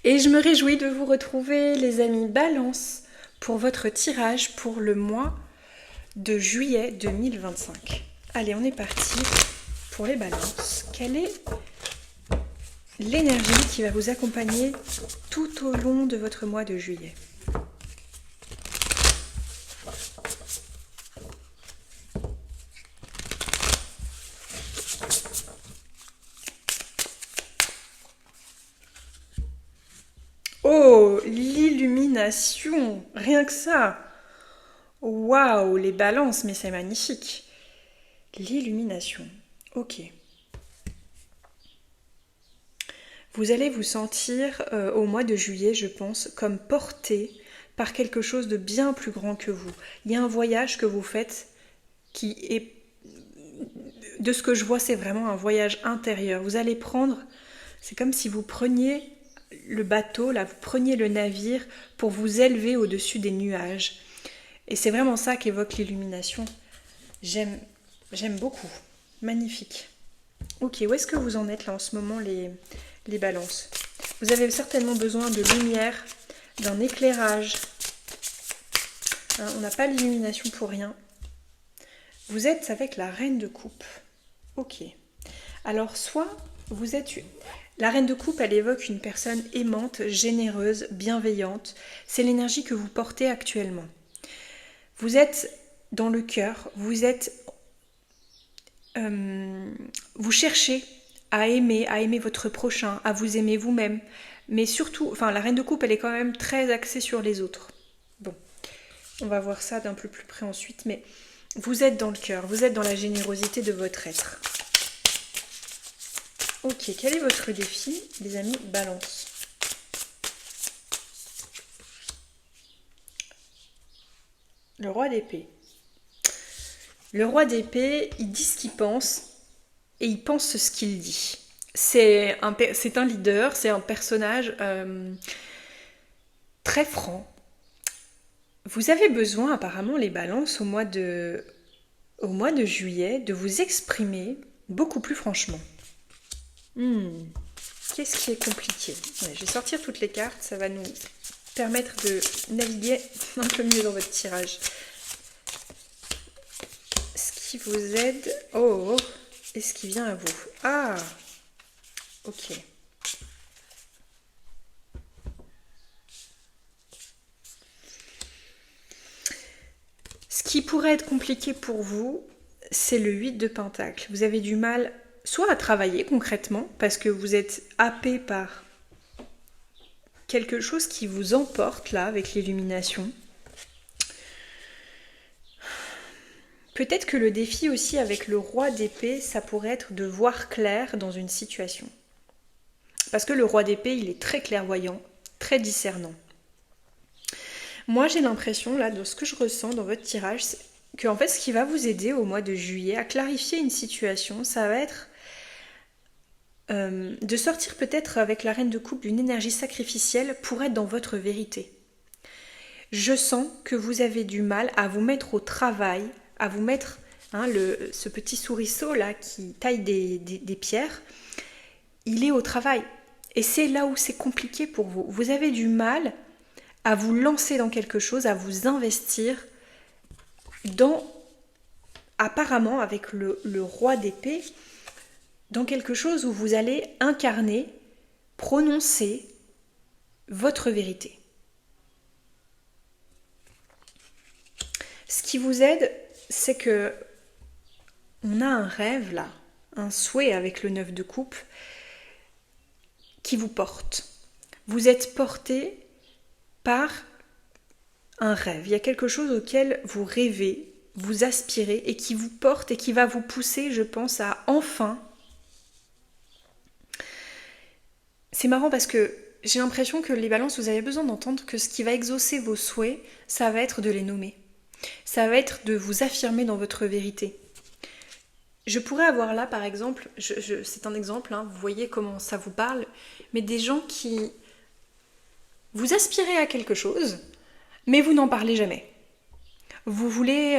Et je me réjouis de vous retrouver, les amis Balance, pour votre tirage pour le mois de juillet 2025. Allez, on est parti pour les balances. Quelle est l'énergie qui va vous accompagner tout au long de votre mois de juillet? Oh, l'illumination! Rien que ça! Waouh, les balances, mais c'est magnifique! L'illumination. Ok. Vous allez vous sentir au mois de juillet, je pense, comme porté par quelque chose de bien plus grand que vous. Il y a un voyage que vous faites qui est, de ce que je vois, c'est vraiment un voyage intérieur. Vous allez prendre, c'est comme si vous preniez le bateau, là, vous preniez le navire pour vous élever au-dessus des nuages. Et c'est vraiment ça qu'évoque l'illumination. J'aime beaucoup. Magnifique. Ok, où est-ce que vous en êtes là en ce moment, les balances? Vous avez certainement besoin de lumière, d'un éclairage. Hein, on n'a pas l'illumination pour rien. Vous êtes avec la reine de coupe. Ok. Alors, soit vous êtes... La reine de coupe, elle évoque une personne aimante, généreuse, bienveillante. C'est l'énergie que vous portez actuellement. Vous êtes dans le cœur, vous êtes... vous cherchez à aimer votre prochain, à vous aimer vous-même. Mais surtout, enfin, la reine de coupe, elle est quand même très axée sur les autres. Bon, on va voir ça d'un peu plus près ensuite, mais vous êtes dans le cœur, vous êtes dans la générosité de votre être. Ok, quel est votre défi, les amis Balance? Le roi d'épée. Le roi d'épée, il dit ce qu'il pense et il pense ce qu'il dit. C'est un leader, c'est un personnage très franc. Vous avez besoin apparemment, les balances, au mois de juillet, de vous exprimer beaucoup plus franchement. Qu'est-ce qui est compliqué? Ouais, je vais sortir toutes les cartes, ça va nous permettre de naviguer un peu mieux dans votre tirage. Ce qui vous aide... Oh, et ce qui vient à vous. Ah, ok. Ce qui pourrait être compliqué pour vous, c'est le 8 de Pentacle. Vous avez du mal soit à travailler concrètement, parce que vous êtes happé par quelque chose qui vous emporte là, avec l'illumination. Peut-être que le défi aussi avec le roi d'épée, ça pourrait être de voir clair dans une situation. Parce que le roi d'épée, il est très clairvoyant, très discernant. Moi, j'ai l'impression, là, de ce que je ressens dans votre tirage, que en fait, ce qui va vous aider au mois de juillet à clarifier une situation, ça va être de sortir peut-être avec la reine de coupe d'une énergie sacrificielle pour être dans votre vérité. Je sens que vous avez du mal à vous mettre au travail, à vous mettre ce petit souriceau là qui taille des pierres, il est au travail. Et c'est là où c'est compliqué pour vous. Vous avez du mal à vous lancer dans quelque chose, à vous investir dans, apparemment avec le roi d'épée, dans quelque chose où vous allez incarner, prononcer votre vérité. Ce qui vous aide, c'est que on a un rêve là, un souhait avec le 9 de coupe qui vous porte. Vous êtes porté par un rêve. Il y a quelque chose auquel vous rêvez, vous aspirez et qui vous porte et qui va vous pousser, je pense, à enfin... C'est marrant parce que j'ai l'impression que les balances, vous avez besoin d'entendre que ce qui va exaucer vos souhaits, ça va être de les nommer. Ça va être de vous affirmer dans votre vérité. Je pourrais avoir là, par exemple, c'est un exemple, vous voyez comment ça vous parle, mais des gens qui... Vous aspirez à quelque chose, mais vous n'en parlez jamais. Vous voulez,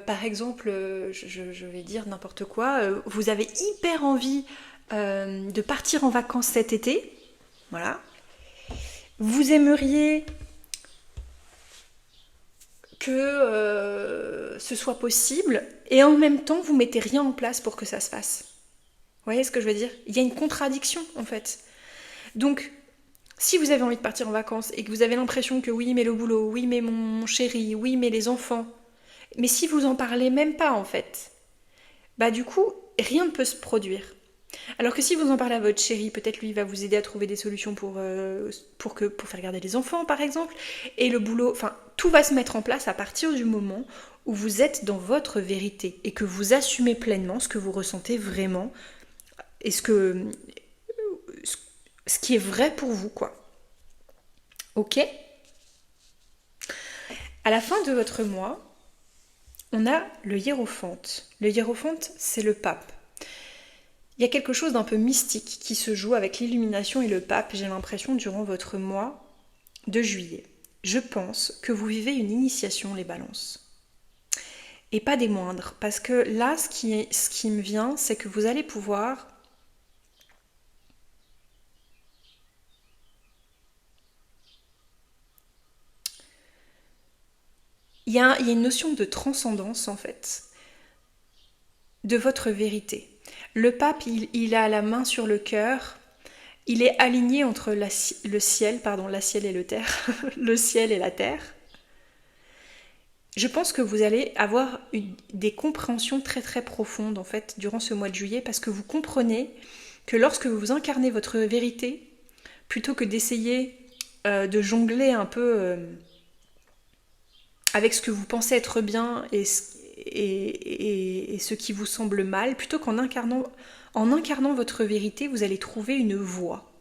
par exemple, je vais dire n'importe quoi, vous avez hyper envie de partir en vacances cet été, voilà. Vous aimeriez que ce soit possible et en même temps vous mettez rien en place pour que ça se fasse. Vous voyez ce que je veux dire? Il y a une contradiction en fait. Donc, si vous avez envie de partir en vacances et que vous avez l'impression que oui mais le boulot, oui mais mon chéri, oui mais les enfants, mais si vous en parlez même pas en fait, bah du coup rien ne peut se produire. Alors que si vous en parlez à votre chéri, peut-être lui va vous aider à trouver des solutions pour faire garder les enfants par exemple, et le boulot, enfin tout va se mettre en place à partir du moment où vous êtes dans votre vérité et que vous assumez pleinement ce que vous ressentez vraiment et ce qui est vrai pour vous quoi. Ok? À la fin de votre mois, on a le hiérophante. Le hiérophante, c'est le pape. Il y a quelque chose d'un peu mystique qui se joue avec l'illumination et le pape, j'ai l'impression, durant votre mois de juillet. Je pense que vous vivez une initiation, les balances. Et pas des moindres, parce que là, ce qui me vient, c'est que vous allez pouvoir il y a une notion de transcendance, en fait, de votre vérité. Le pape, il a la main sur le cœur, il est aligné entre la ciel et le terre, le ciel et la terre. Je pense que vous allez avoir des compréhensions très très profondes en fait durant ce mois de juillet parce que vous comprenez que lorsque vous incarnez votre vérité, plutôt que d'essayer de jongler un peu avec ce que vous pensez être bien et ce qui vous semble mal, plutôt qu'en incarnant votre vérité, vous allez trouver une voie.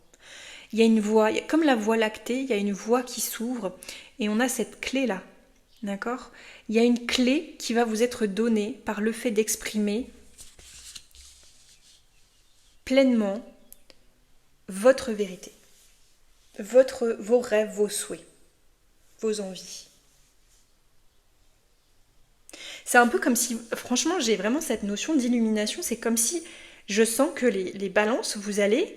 Il y a une voie, comme la voie lactée, il y a une voie qui s'ouvre et on a cette clé-là. D'accord? Il y a une clé qui va vous être donnée par le fait d'exprimer pleinement votre vérité, vos rêves, vos souhaits, vos envies. C'est un peu comme si, franchement, j'ai vraiment cette notion d'illumination, c'est comme si je sens que les balances, vous allez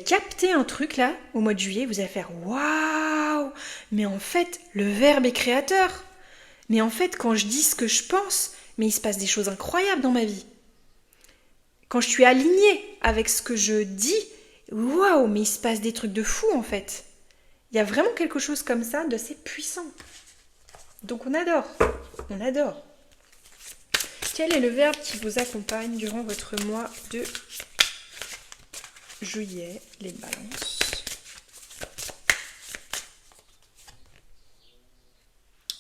capter un truc là, au mois de juillet, vous allez faire waouh, mais en fait, le verbe est créateur. Mais en fait, quand je dis ce que je pense, mais il se passe des choses incroyables dans ma vie. Quand je suis alignée avec ce que je dis, waouh, mais il se passe des trucs de fou en fait. Il y a vraiment quelque chose comme ça d'assez puissant. Donc on adore. On adore. Quel est le verbe qui vous accompagne durant votre mois de juillet, les balances?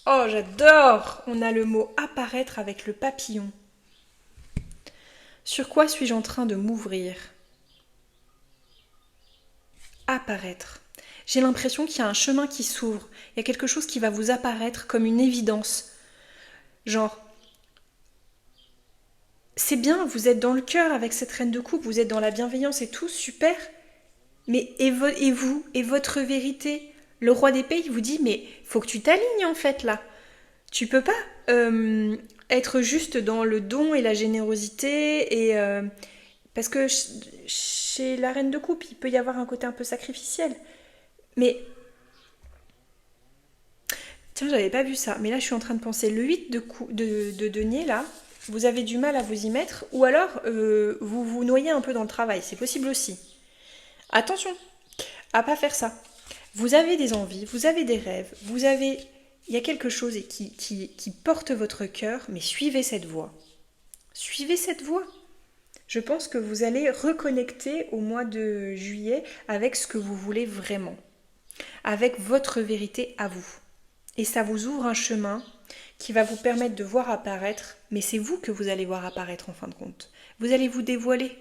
Oh, j'adore! On a le mot apparaître avec le papillon. Sur quoi suis-je en train de m'ouvrir? Apparaître. J'ai l'impression qu'il y a un chemin qui s'ouvre. Il y a quelque chose qui va vous apparaître comme une évidence. Genre, c'est bien, vous êtes dans le cœur avec cette reine de coupe, vous êtes dans la bienveillance et tout, super. Mais et vous, et votre vérité? Le roi des pays vous dit, mais faut que tu t'alignes en fait là. Tu peux pas être juste dans le don et la générosité et parce que chez la reine de coupe, il peut y avoir un côté un peu sacrificiel. Mais tiens, j'avais pas vu ça. Mais là, je suis en train de penser le 8 de denier là. Vous avez du mal à vous y mettre ou alors vous vous noyez un peu dans le travail. C'est possible aussi. Attention à pas faire ça. Vous avez des envies, vous avez des rêves, il y a quelque chose qui porte votre cœur, mais suivez cette voie. Suivez cette voie. Je pense que vous allez reconnecter au mois de juillet avec ce que vous voulez vraiment, avec votre vérité à vous. Et ça vous ouvre un chemin qui va vous permettre de voir apparaître, mais c'est vous que vous allez voir apparaître en fin de compte. Vous allez vous dévoiler.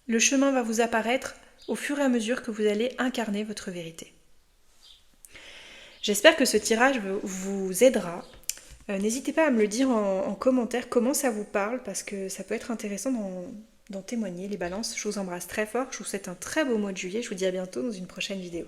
Le chemin va vous apparaître au fur et à mesure que vous allez incarner votre vérité. J'espère que ce tirage vous aidera. N'hésitez pas à me le dire en commentaire comment ça vous parle, parce que ça peut être intéressant d'en témoigner, les balances. Je vous embrasse très fort, je vous souhaite un très beau mois de juillet, je vous dis à bientôt dans une prochaine vidéo.